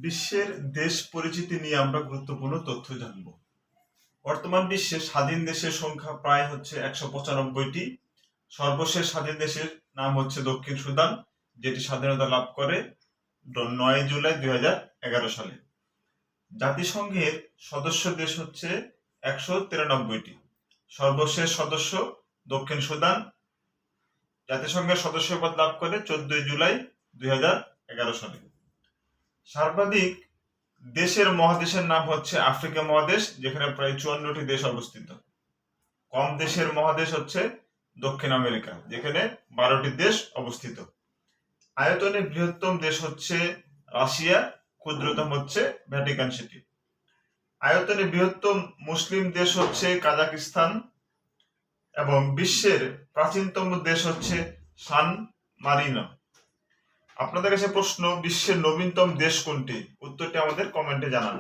বিশ্বের দেশ পরিচিতি নিয়ে আমরা গুরুত্বপূর্ণ তথ্য জানব। বর্তমান বিশ্বে স্বাধীন দেশের সংখ্যা প্রায় হচ্ছে 195টি। সর্বশেষ স্বাধীন দেশের নাম হচ্ছে দক্ষিণ সুদান, যেটি স্বাধীনতা লাভ করে 9 জুলাই 2011 সালে। জাতিসংঘের সদস্য দেশ হচ্ছে 193টি। সর্বশেষ সদস্য দক্ষিণ সুদান, জাতিসংঘের সদস্যপদ লাভ করে 14 জুলাই 2011 সালে। সর্বাধিক দেশের মহাদেশের নাম হচ্ছে আফ্রিকা মহাদেশ, যেখানে প্রায় 54টি দেশ অবস্থিত। কম দেশের মহাদেশ হচ্ছে দক্ষিণ আমেরিকা, যেখানে 12টি দেশ অবস্থিত। আয়তনে বৃহত্তম দেশ হচ্ছে রাশিয়া, ক্ষুদ্রতম হচ্ছে ভ্যাটিকান সিটি। আয়তনে বৃহত্তম মুসলিম দেশ হচ্ছে কাজাকিস্তান এবং বিশ্বের প্রাচীনতম দেশ হচ্ছে সান মারিনো। আপনাদের কাছে প্রশ্ন, বিশ্বের নবীনতম দেশ কোনটি? উত্তরটি আমাদের কমেন্টে জানান।